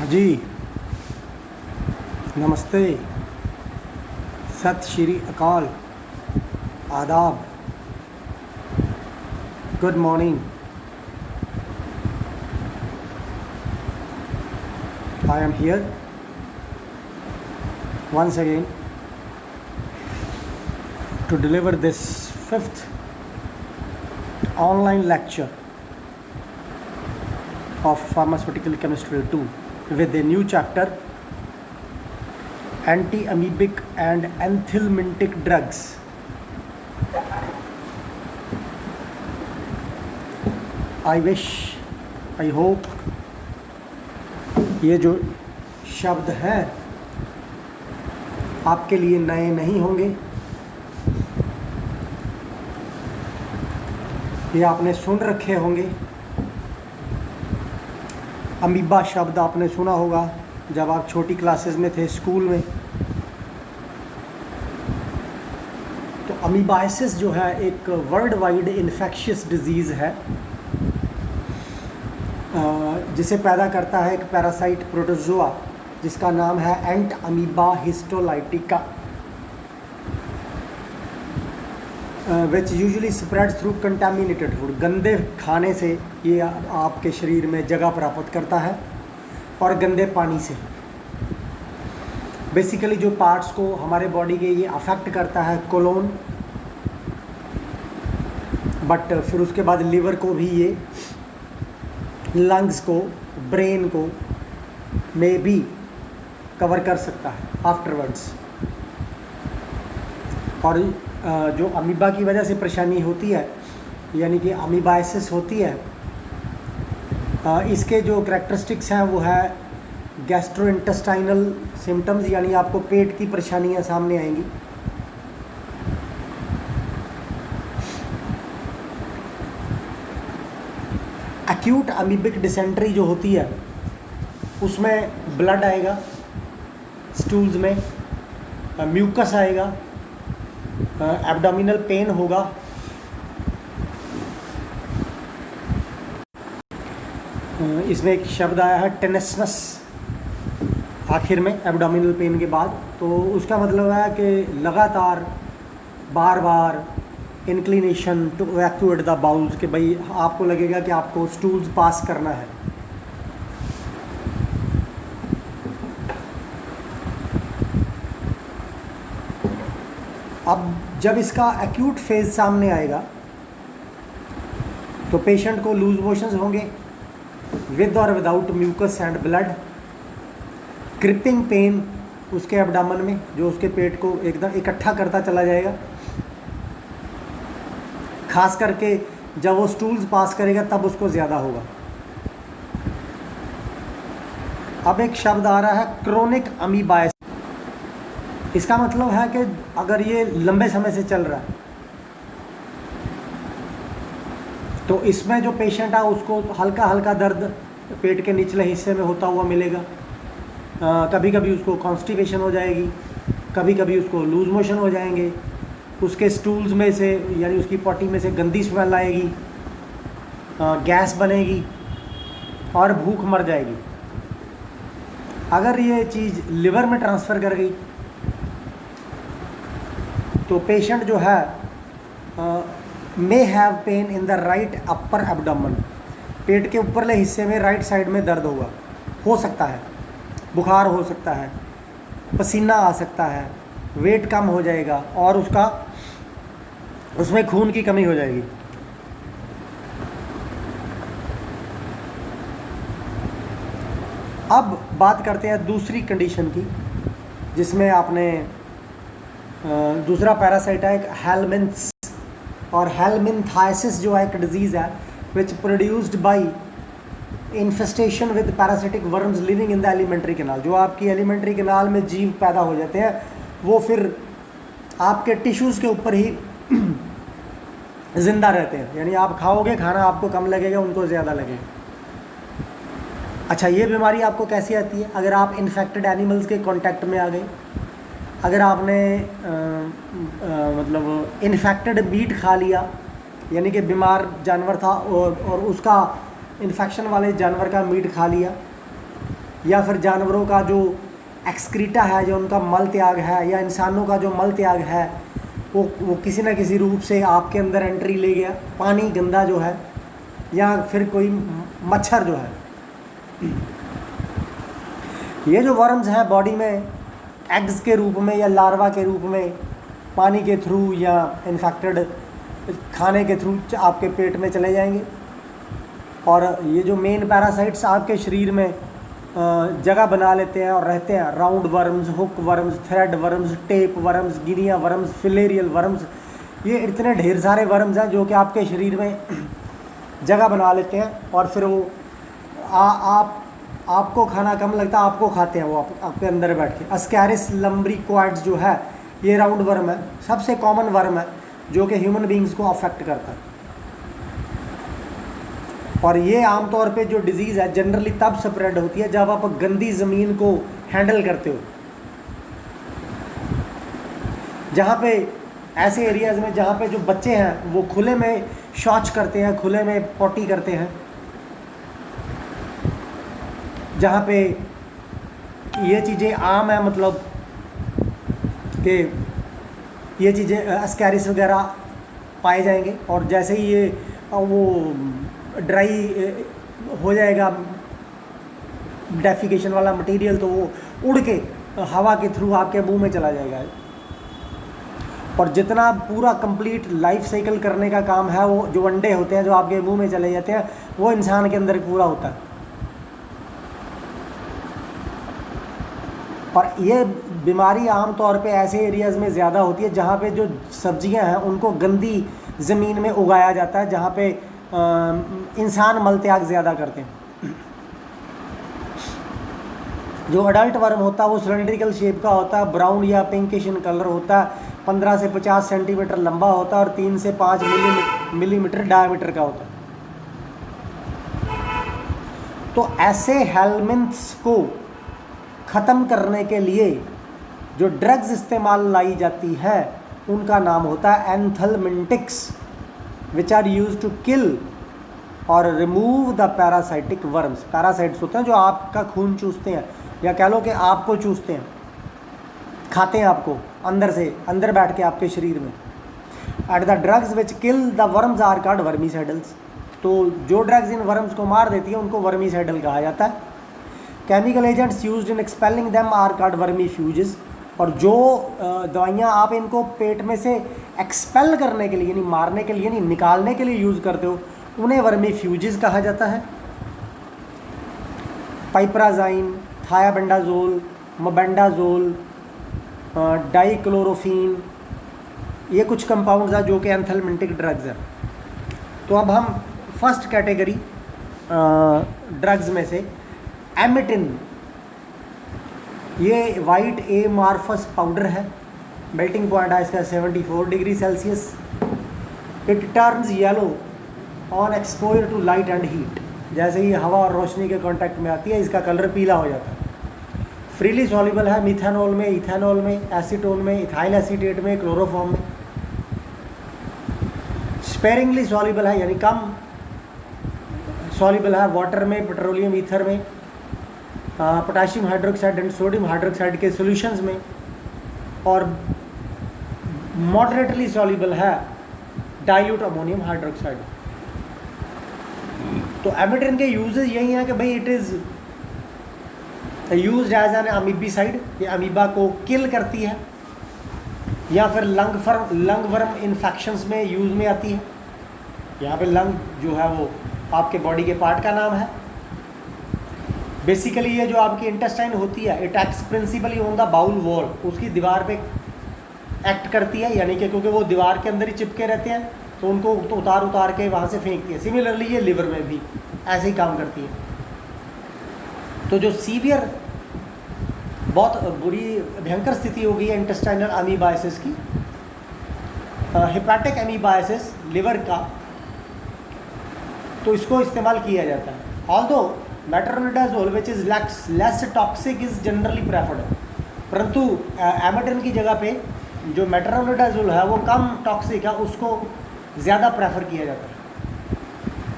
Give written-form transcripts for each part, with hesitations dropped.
हाँ जी, नमस्ते, सत श्री अकाल, आदाब, good morning. I am here once again to deliver this fifth online lecture of Pharmaceutical Chemistry 2 with a new chapter, Anti-amoebic and anthelmintic drugs. I wish, I hope ये जो शब्द हैं आपके लिए नए नहीं होंगे, ये आपने सुन रखे होंगे। अमीबा शब्द आपने सुना होगा जब आप छोटी क्लासेस में थे, स्कूल में। तो अमीबाइसिस जो है एक वर्ल्ड वाइड इन्फेक्शियस डिजीज़ है जिसे पैदा करता है एक पैरासाइट प्रोटोजोआ जिसका नाम है Entamoeba histolytica, which usually spreads through contaminated food. गंदे खाने से ये आपके शरीर में जगह प्राप्त करता है और गंदे पानी से। बेसिकली जो पार्ट्स को हमारे बॉडी के ये अफेक्ट करता है, कोलोन, बट फिर उसके बाद लिवर को भी ये, लंग्स को, ब्रेन को में भी कवर कर सकता है आफ्टरवर्ड्स। और जो अमीबा की वजह से परेशानी होती है, यानी कि अमीबाइसिस होती है, इसके जो करैक्टरिस्टिक्स हैं वो है गैस्ट्रोइंटेस्टाइनल सिम्टम्स, यानी आपको पेट की परेशानियां सामने आएंगी। एक्यूट अमीबिक डिसेंट्री जो होती है उसमें ब्लड आएगा स्टूल्स में, म्यूकस आएगा, एब्डोमिनल पेन होगा, इसमें एक शब्द आया है टेनेसनस आखिर में एब्डोमिनल पेन के बाद। तो उसका मतलब है कि लगातार बार बार inclination to evacuate the bowels, कि भाई आपको लगेगा कि आपको स्टूल्स पास करना है। अब जब इसका एक्यूट फेज सामने आएगा तो पेशेंट को लूज मोशंस होंगे विद और without mucus and blood, griping pain उसके एब्डामन में जो उसके पेट को एकदम इकट्ठा करता चला जाएगा, खास करके जब वो स्टूल्स पास करेगा तब उसको ज़्यादा होगा। अब एक शब्द आ रहा है क्रोनिक अमीबाइसिस। इसका मतलब है कि अगर ये लंबे समय से चल रहा है तो इसमें जो पेशेंट है उसको हल्का हल्का दर्द पेट के निचले हिस्से में होता हुआ मिलेगा। कभी कभी उसको कॉन्स्टिपेशन हो जाएगी, कभी कभी उसको लूज मोशन हो जाएंगे, उसके स्टूल्स में से यानी उसकी पॉटी में से गंदी स्मेल आएगी, गैस बनेगी और भूख मर जाएगी। अगर ये चीज़ लिवर में ट्रांसफ़र कर गई तो पेशेंट जो है may have pain in the right upper abdomen, पेट के ऊपरले हिस्से में राइट साइड में दर्द होगा, हो सकता है बुखार हो सकता है, पसीना आ सकता है, वेट कम हो जाएगा और उसमें खून की कमी हो जाएगी। अब बात करते हैं दूसरी कंडीशन की जिसमें आपने दूसरा पैरासाइट है एक हेलमिंथ्स, और हेलमिंथाइसिस जो है एक डिजीज़ है which produced by infestation with parasitic worms living in the alimentary canal. जो आपकी एलिमेंट्री कैनाल में जीव पैदा हो जाते हैं वो फिर आपके टिश्यूज़ के ऊपर ही ज़िंदा रहते हैं, यानी आप खाओगे खाना आपको कम लगेगा, उनको ज़्यादा लगेगा। अच्छा, ये बीमारी आपको कैसी आती है? अगर आप इन्फेक्टेड एनिमल्स के कांटेक्ट में आ गए, अगर आपने मतलब इन्फेक्टेड मीट खा लिया, यानी कि बीमार जानवर था और उसका इन्फेक्शन वाले जानवर का मीट खा लिया, या फिर जानवरों का जो एक्सक्रीटा है, जो उनका मल त्याग है, या इंसानों का जो मल त्याग है, वो किसी न किसी रूप से आपके अंदर एंट्री ले गया, पानी गंदा जो है, या फिर कोई मच्छर जो है। ये जो वर्म्स हैं बॉडी में एग्स के रूप में या लार्वा के रूप में पानी के थ्रू या इन्फेक्टेड खाने के थ्रू आपके पेट में चले जाएंगे। और ये जो मेन पैरासाइट्स आपके शरीर में जगह बना लेते हैं और रहते हैं, round worms, hook worms, thread worms, tape worms, Guinea worms, filarial worms, ये इतने ढेर सारे वर्म्स हैं जो कि आपके शरीर में जगह बना लेते हैं और फिर वो आपको खाना कम लगता है, आपको खाते हैं वो आपके अंदर बैठ के। अस्कैरिस लम्ब्रिकोइड्स जो है, ये राउंड वर्म है, सबसे कॉमन वर्म है जो कि ह्यूमन बींग्स को अफेक्ट करता है। और ये आमतौर पे जो डिजीज़ है जनरली तब स्प्रेड होती है जब आप गंदी ज़मीन को हैंडल करते हो, जहाँ पे ऐसे एरियाज़ में जहाँ पे जो बच्चे हैं वो खुले में शौच करते हैं, खुले में पॉटी करते हैं, जहाँ पे ये चीज़ें आम है, मतलब कि ये चीज़ें अस्कैरिस वगैरह पाए जाएंगे। और जैसे ही ये वो ड्राई हो जाएगा डेफिकेशन वाला मटेरियल, तो वो उड़ के हवा के थ्रू आपके मुंह में चला जाएगा। और जितना पूरा कंप्लीट लाइफ साइकिल करने का काम है, वो जो अंडे होते हैं जो आपके मुंह में चले जाते हैं, वो इंसान के अंदर पूरा होता है। और ये बीमारी आम तौर पे ऐसे एरियाज़ में ज़्यादा होती है जहाँ पे जो सब्जियां हैं उनको गंदी ज़मीन में उगाया जाता है, जहाँ पे इंसान मल त्याग ज़्यादा करते हैं। जो अडल्ट वर्म होता है वो सिलेंड्रिकल शेप का होता है, ब्राउन या पिंकिश इन कलर होता है, 15 से 50 सेंटीमीटर लंबा होता है और 3 से 5 मिलीमीटर डायमीटर का होता है। तो ऐसे हेलमिंथ्स को ख़त्म करने के लिए जो ड्रग्स इस्तेमाल लाई जाती है उनका नाम होता है anthelmintics, which are use to kill और remove the parasitic worms. Parasites होते हैं जो आपका खून चूसते हैं, या कह लो कि आपको चूसते हैं, खाते हैं आपको अंदर से, अंदर बैठ के आपके शरीर में। At the drugs which kill the worms are called vermicidals. तो जो ड्रग्स इन वर्म्स को मार देती है उनको वर्मीसाइडल कहा जाता है। Chemical agents used in expelling them are called vermifuges. और जो दवाइयाँ आप इनको पेट में से एक्सपेल करने के लिए, यानी मारने के लिए, यानी निकालने के लिए यूज़ करते हो, उन्हें वर्मीफ्यूजेस कहा जाता है। पाइपराजाइन, थायाबेंडाजोल, मबेंडाजोल, डाइक्लोरोफीन, ये कुछ कंपाउंड्स हैं जो कि एंथलमिंटिक ड्रग्स हैं। तो अब हम फर्स्ट कैटेगरी ड्रग्स में से एमिटिन, ये वाइट एमार्फस पाउडर है, मेल्टिंग पॉइंट है इसका 74 degree Celsius. It turns yellow on exposure to light and heat. जैसे ही हवा और रोशनी के कांटेक्ट में आती है इसका कलर पीला हो जाता है। फ्रीली सॉल्युबल है मिथेनॉल में, इथेनॉल में, एसीटोन में, इथाइल एसीटेट में, क्लोरोफॉर्म में। स्पेरिंगली सॉल्युबल है, यानी कम सॉल्युबल है वाटर में, पेट्रोलियम ईथर में, potassium hydroxide and sodium hydroxide के सॉल्यूशंस में। और मॉडरेटली सॉल्युबल है डाइल्यूट अमोनियम हाइड्रोक्साइड। तो एमिटिन के यूजेस यही हैं कि भाई it is used as an amoebicide, ये अमीबा को किल करती है, या फिर लंग वर्म इन्फेक्शंस में यूज़ में आती है। यहाँ पे लंग जो है वो आपके बॉडी के पार्ट का नाम है। बेसिकली ये जो आपकी इंटेस्टाइन होती है, it acts principally on the bowel wall, उसकी दीवार पे एक्ट करती है, यानी कि क्योंकि वो दीवार के अंदर ही चिपके रहते हैं तो उनको तो उतार के वहाँ से फेंकती है। सिमिलरली ये लिवर में भी ऐसे ही काम करती है। तो जो सीवियर बहुत बुरी भयंकर स्थिति हो गई है इंटेस्टाइनल अमीबाइसिस की, हेपेटिक अमीबाइसिस लिवर का, तो इसको इस्तेमाल किया जाता है। Although metronidazole which is less toxic is generally preferred, परंतु एमिटिन की जगह पे जो मेट्रोनिडाजोल है वो कम टॉक्सिक है, उसको ज़्यादा प्रेफर किया जाता है।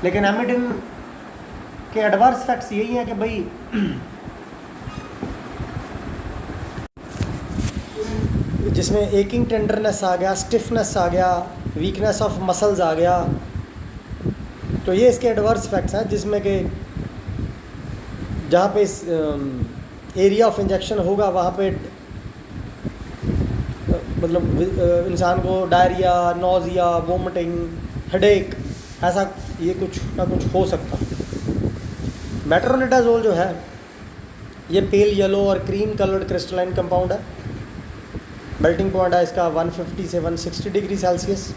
लेकिन एमिटिन के एडवर्स इफेक्ट्स यही हैं कि भाई जिसमें एकिंग टेंडरनेस आ गया, स्टिफनेस आ गया, वीकनेस ऑफ मसल्स आ गया। तो ये इसके एडवर्स इफेक्ट्स हैं, जिसमें कि जहाँ पे इस एरिया ऑफ इंजेक्शन होगा वहाँ पे मतलब इंसान को डायरिया, नोज़िया, वोमिटिंग, हेडेक, ऐसा ये कुछ ना कुछ हो सकता है। मेट्रोनिडाज़ोल जो है ये पेल येलो और क्रीम कलर्ड क्रिस्टलाइन कंपाउंड है। मेल्टिंग पॉइंट है इसका 150 से 160 डिग्री सेल्सियस।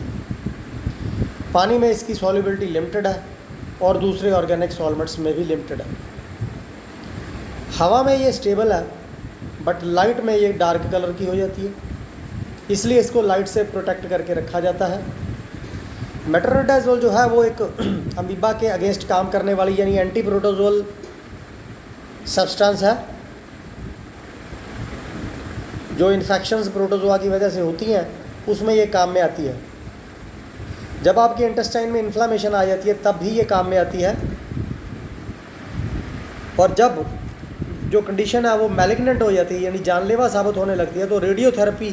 पानी में इसकी सॉल्युबिलिटी लिमिटेड है और दूसरे ऑर्गेनिक सॉल्वेंट्स में भी लिमिटेड है। हवा में ये स्टेबल है, बट लाइट में ये डार्क कलर की हो जाती है, इसलिए इसको लाइट से प्रोटेक्ट करके रखा जाता है। मेट्रोनिडाज़ोल जो है वो एक अमीबा के अगेंस्ट काम करने वाली यानी एंटी प्रोटोजोल सब्सटेंस है, जो इन्फेक्शंस प्रोटोजोआ की वजह से होती हैं उसमें ये काम में आती है। जब आपके इंटेस्टाइन में इन्फ्लामेशन आ जाती है तब भी ये काम में आती है, और जब जो कंडीशन है वो मैलिग्नेंट हो जाती है यानी जानलेवा साबित होने लगती है, तो रेडियोथेरेपी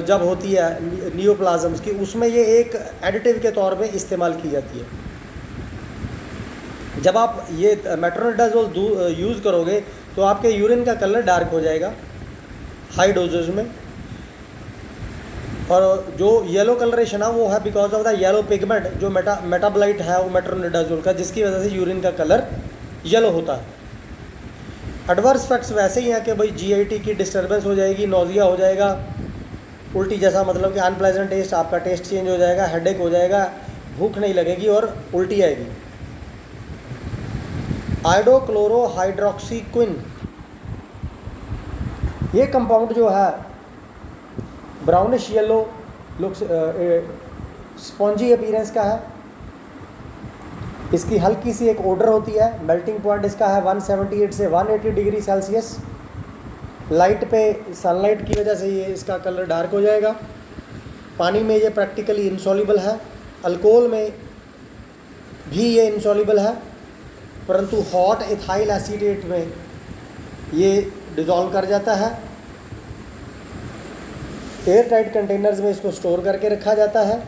जब होती है नियोप्लाज्म्स की, उसमें ये एक एडिटिव के तौर पे इस्तेमाल की जाती है। जब आप ये मेट्रोनिडाज़ोल यूज़ करोगे तो आपके यूरिन का कलर डार्क हो जाएगा हाई डोजेज में, और जो येलो कलरेशन है वो है because of the yellow pigment जो मेटाबोलाइट है वो मेट्रोनिडाज़ोल का, जिसकी वजह से यूरिन का कलर येलो होता है। एडवर्स इफेक्ट्स वैसे ही हैं कि भाई जीआईटी की डिस्टर्बेंस हो जाएगी, नोज़िया हो जाएगा, उल्टी जैसा मतलब कि अनप्लेजेंट टेस्ट, आपका टेस्ट चेंज हो जाएगा, हेडेक हो जाएगा, भूख नहीं लगेगी और उल्टी आएगी। आयोडोक्लोरोहाइड्रोक्सीक्विन ये कंपाउंड जो है brownish yellow looks spongy appearance का है। इसकी हल्की सी एक ओडर होती है। मेल्टिंग पॉइंट इसका है 178 से 180 डिग्री सेल्सियस। लाइट पे सनलाइट की वजह से ये इसका कलर डार्क हो जाएगा। पानी में ये प्रैक्टिकली इंसॉल्युबल है, अल्कोहल में भी ये इंसॉल्युबल है, परंतु हॉट इथाइल एसीटेट में ये डिज़ोल्व कर जाता है। एयर टाइट कंटेनर्स में इसको स्टोर करके रखा जाता है।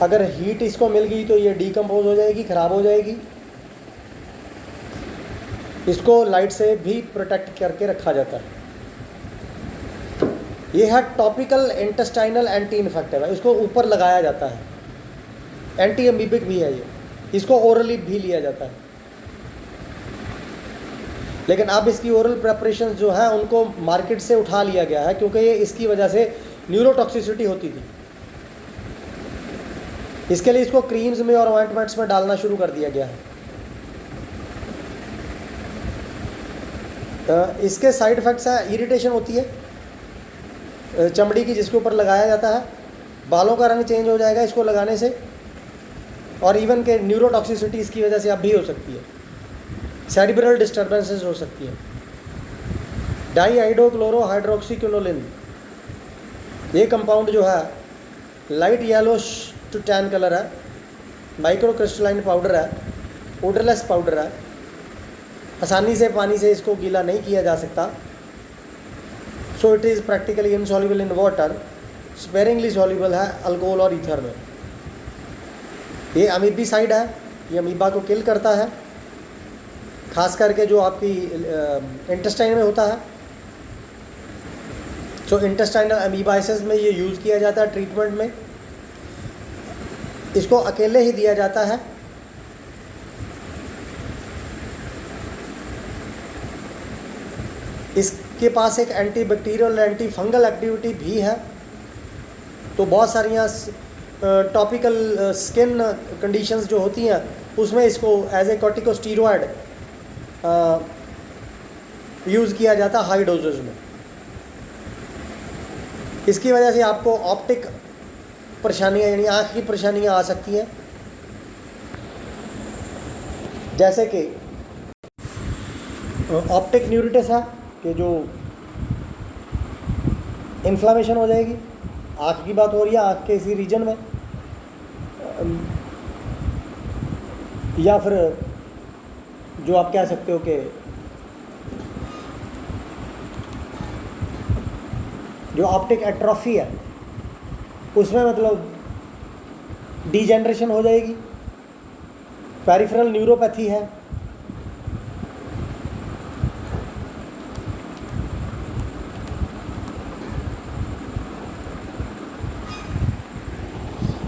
अगर हीट इसको मिल गई तो ये डीकम्पोज हो जाएगी, ख़राब हो जाएगी। इसको लाइट से भी प्रोटेक्ट करके रखा जाता है। ये है टॉपिकल इंटेस्टाइनल एंटी इन्फेक्टिव है, इसको ऊपर लगाया जाता है। एंटी अमीबिक भी है ये, इसको ओरली भी लिया जाता है। लेकिन अब इसकी ओरल प्रेपरेशन जो है उनको मार्केट से उठा लिया गया है, क्योंकि ये इसकी वजह से न्यूरोटॉक्सिसिटी होती थी। इसके लिए इसको क्रीम्स में और ऑइंटमेंट्स में डालना शुरू कर दिया गया है। इसके साइड इफ़ेक्ट्स हैं, इरिटेशन होती है चमड़ी की जिसके ऊपर लगाया जाता है, बालों का रंग चेंज हो जाएगा इसको लगाने से, और इवन के न्यूरोटॉक्सिसिटी इसकी वजह से अब भी हो सकती है। सेरिब्रल डिस्टर्बेंसेस हो सकती है। डाईआइडोक्लोरोहाइड्रोक्सीक्विनोलिन ये कंपाउंड जो है light yellowish to tan colour है, माइक्रो क्रिस्टलाइन पाउडर है, ओडरलेस पाउडर है। आसानी से पानी से इसको गीला नहीं किया जा सकता। So it is practically insoluble in water, sparingly soluble है अल्कोहल और ईथर में। ये अमीबीसाइड है, ये अमीबा को किल करता है, खास करके जो आपकी इंटेस्टाइन में होता है। सो इंटेस्टाइनल अमीबाइसिस में ये यूज़ किया जाता है ट्रीटमेंट में। इसको अकेले ही दिया जाता है। इसके पास एक anti bacterial anti fungal activity भी है। तो बहुत सारियाँ टॉपिकल स्किन कंडीशंस जो होती हैं उसमें इसको एज ए कॉर्टिकोस्टीरॉइड यूज़ किया जाता है हाई डोजेज में। इसकी वजह से आपको ऑप्टिक परेशानियाँ यानी आँख की परेशानियाँ आ सकती हैं, जैसे कि ऑप्टिक न्यूरिटिस है कि जो इन्फ्लामेशन हो जाएगी। आँख की बात हो रही है, आँख के इसी रीजन में, या फिर जो आप कह सकते हो कि जो ऑप्टिक एट्रोफी है उसमें मतलब डीजेनरेशन हो जाएगी। पेरिफेरल न्यूरोपैथी है,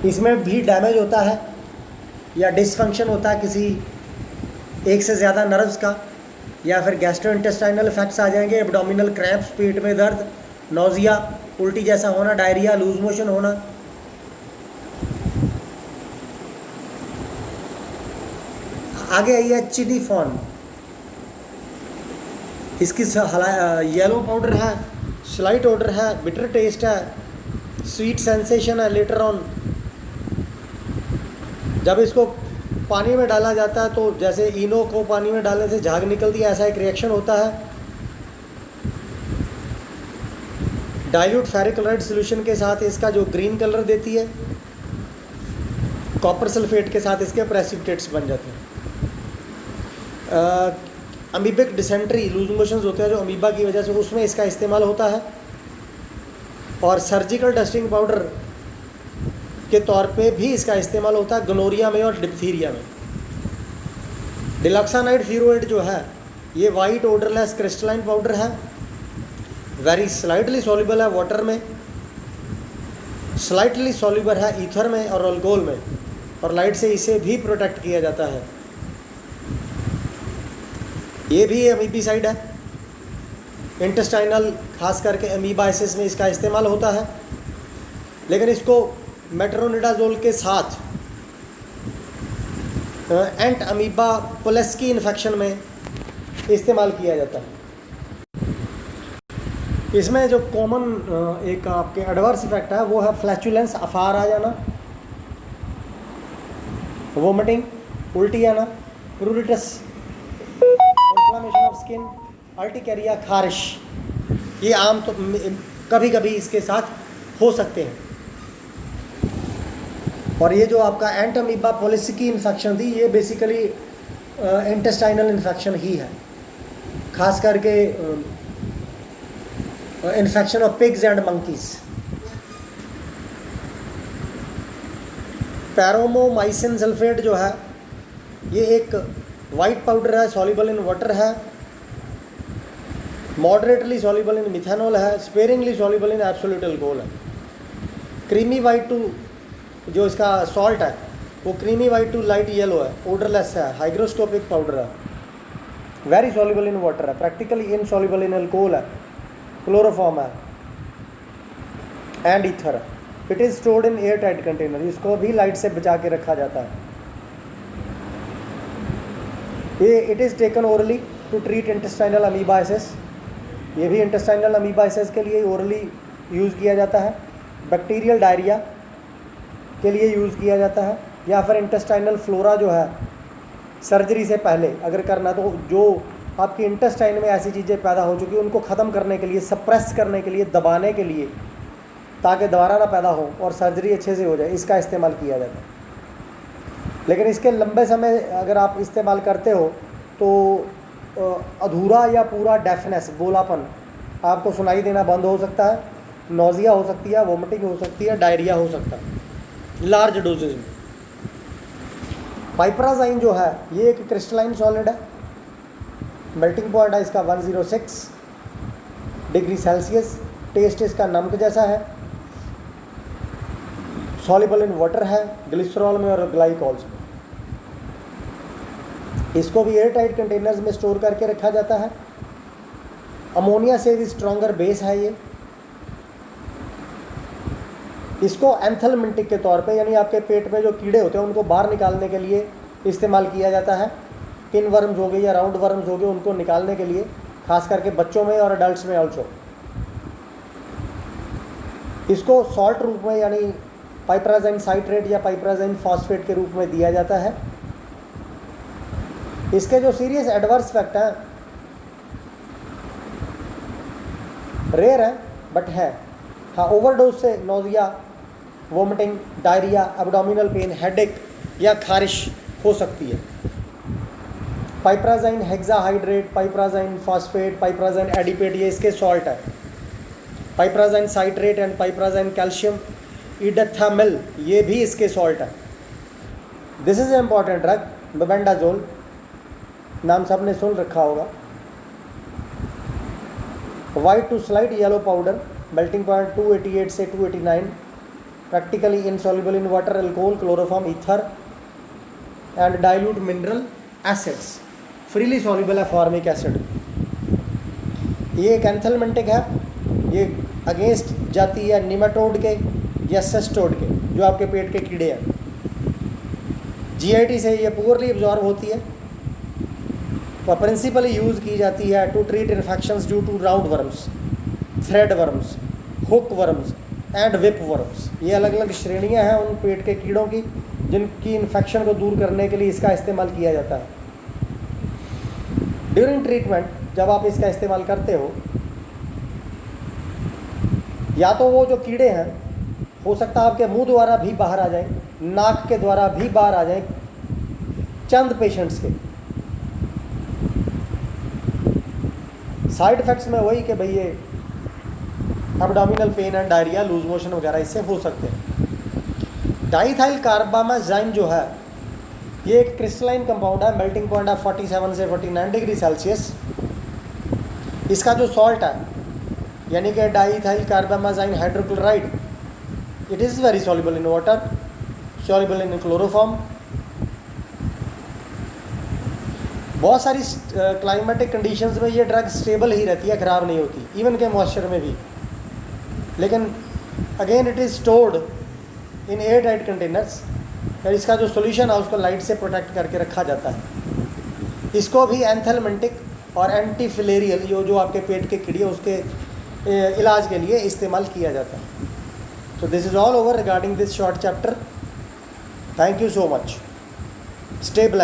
इसमें भी डैमेज होता है या डिसफंक्शन होता है किसी एक से ज़्यादा नर्व्स का, या फिर गैस्ट्रोइंटेस्टाइनल इफेक्ट्स आ जाएंगे, एब्डोमिनल क्रैम्प्स, पेट में दर्द, नौजिया, उल्टी जैसा होना, डायरिया, लूज मोशन होना। आगे आई है चिनीफॉर्म। इसकी येलो पाउडर है, स्लाइट ऑर्डर है, बिटर टेस्ट है, स्वीट सेंसेशन है लेटर ऑन। जब इसको पानी में डाला जाता है तो जैसे इनो को पानी में डालने से झाग निकलती है, ऐसा एक रिएक्शन होता है। डाइल्यूट फेरिक क्लोराइड सोल्यूशन के साथ इसका जो ग्रीन कलर देती है, कॉपर सल्फेट के साथ इसके प्रेसिपिटेट्स बन जाते हैं। अमीबिक डिसेंट्री, लूज मोशंस होते हैं जो अमीबा की वजह से, उसमें इसका इस्तेमाल होता है। और सर्जिकल डस्टिंग पाउडर के तौर पे भी इसका इस्तेमाल होता है गोनोरिया में और डिप्थीरिया में। डिलॉक्सानाइड फ्यूरोइड जो है ये वाइट ओडरलेस क्रिस्टलाइन पाउडर है, वेरी स्लाइटली सॉल्युबल है वाटर में, स्लाइटली सॉल्युबल है ईथर में और अल्कोहल में, और लाइट से इसे भी प्रोटेक्ट किया जाता है। ये भी अमीबीसाइड है, इंटेस्टाइनल खास करके अमीबाइसिस में इसका इस्तेमाल होता है, लेकिन इसको मेट्रोनिडाजोल के साथ एंट अमीबा पोलेस्की इन्फेक्शन में इस्तेमाल किया जाता है। इसमें जो कॉमन एक आपके एडवर्स इफेक्ट है वो है फ्लैचुलेंस, अफार आ जाना, वोमिटिंग, उल्टी आना, प्रूरिटस, इन्फ्लेमेशन ऑफ स्किन, अर्टिकेरिया, खारिश। ये आम तो कभी कभी इसके साथ हो सकते हैं। और ये जो आपका एंट अमीबा पोलेस्की इन्फेक्शन थी, ये बेसिकली इंटेस्टाइनल इन्फेक्शन ही है, खास करके infection of pigs and monkeys. Paromomycin sulphate जो है ये एक वाइट पाउडर है, सॉल्युबल इन वाटर है, मॉडरेटली सॉल्युबल इन मिथेनॉल है, sparingly soluble in absolute alcohol है। क्रीमी वाइट टू जो इसका सॉल्ट है वो creamy white to light yellow है, ओडरलेस है, हाइग्रोस्कोपिक पाउडर है, वेरी सॉल्युबल इन वाटर है, प्रैक्टिकली इनसॉल्युबल इन अल्कोहल है, क्लोरोफॉर्म है एंड ईथर है। It is stored in air tight container, इसको भी लाइट से बचा के रखा जाता है। ये it is taken orally to treat intestinal amoebiasis, ये भी इंटेस्टाइनल अमीबाइसिस के लिए ओरली यूज़ किया जाता है। बैक्टीरियल डायरिया के लिए यूज़ किया जाता है, या फिर इंटेस्टाइनल फ्लोरा जो है सर्जरी से पहले अगर करना, तो जो आपकी इंटेस्टाइन में ऐसी चीज़ें पैदा हो चुकी हैं उनको ख़त्म करने के लिए, सप्रेस करने के लिए, दबाने के लिए, ताकि दोबारा ना पैदा हो और सर्जरी अच्छे से हो जाए, इसका इस्तेमाल किया जाता है। लेकिन इसके लंबे समय अगर आप इस्तेमाल करते हो तो अधूरा या पूरा डेफनेस, बोलापन आपको सुनाई देना बंद हो सकता है, नौजिया हो सकती है, वोमिटिंग हो सकती है, डायरिया हो सकता है लार्ज डोजेज में। पाइपराजाइन जो है ये एक क्रिस्टलाइन सॉलिड है, मेल्टिंग पॉइंट है इसका 106 डिग्री सेल्सियस, टेस्ट इसका नमक जैसा है, सॉल्युबल इन वाटर है, ग्लिसरॉल में और ग्लाइकॉल्स में। इसको भी एयर टाइट कंटेनर्स में स्टोर करके रखा जाता है। अमोनिया से भी स्ट्रॉन्गर बेस है ये। इसको एंथलमिंटिक के तौर पे, यानी आपके पेट में जो कीड़े होते हैं उनको बाहर निकालने के लिए इस्तेमाल किया जाता है। पिन वर्म्स हो गए या राउंड वर्म्स हो गए, उनको निकालने के लिए, खास करके बच्चों में और अडल्ट्स में ऑल्सो। इसको सॉल्ट रूप में यानी पाइपराजाइन साइट्रेट या पाइपराजाइन फॉस्फेट के रूप में दिया जाता है। इसके जो सीरियस एडवर्स इफेक्ट हैं, रेयर है बट है। हाँ, ओवरडोज से nausea, vomiting, diarrhoea, abdominal pain, headache या खारिश हो सकती है। पाइपराजाइन हेक्साहाइड्रेट, पाइपराजाइन फॉस्फेट, पाइपराजाइन एडिपेट, ये इसके सॉल्ट है। Piperazine citrate and piperazine calcium, edetamil, ये भी इसके सॉल्ट है। This is a important drug, mebendazole, नाम सबने सुन रखा होगा। White to slight yellow powder, melting point 288 से 289, practically insoluble in water, alcohol, chloroform, ether and dilute mineral acids, freely soluble है फॉर्मिक एसिड। ये एक एंथेलमेंटिक है, ये अगेंस्ट जाती है निमेटोड के या सेस्टोड के, जो आपके पेट के कीड़े हैं। जीआईटी से ये पुअरली एब्जॉर्ब होती है और प्रिंसिपली यूज़ की जाती है to treat infections due to roundworms, threadworms, hookworms and whipworms. ये अलग अलग श्रेणियां हैं उन पेट के कीड़ों की जिनकी इन्फेक्शन को दूर करने के लिए इसका इस्तेमाल किया जाता है। ड्यूरिंग ट्रीटमेंट जब आप इसका इस्तेमाल करते हो, या तो वो जो कीड़े हैं हो सकता है आपके मुंह द्वारा भी बाहर आ जाए, नाक के द्वारा भी बाहर आ जाए चंद पेशेंट्स के। साइड इफ़ेक्ट्स में वही कि भाई ये abdominal pain and diarrhoea, loose motion वगैरह इससे हो सकते हैं। डाइथाइल कार्बामाजाइन जो है ये एक क्रिस्टलाइन कंपाउंड है, मेल्टिंग पॉइंट है 47 से 49 डिग्री सेल्सियस। इसका जो सॉल्ट है यानी कि diethylcarbamazine hydrochloride, it is very soluble in water, soluble in chloroform. बहुत सारी क्लाइमेटिक कंडीशंस में ये ड्रग स्टेबल ही रहती है, ख़राब नहीं होती, इवन के मॉइस्चर में भी। लेकिन again it is stored in air tight containers, और इसका जो सोल्यूशन है उसको लाइट से प्रोटेक्ट करके रखा जाता है। इसको भी एंथेलमेंटिक और एंटीफिलेरियल जो आपके पेट के कीड़े उसके इलाज के लिए इस्तेमाल किया जाता है। So this is all over regarding this short chapter. Thank you so much. Stay blessed.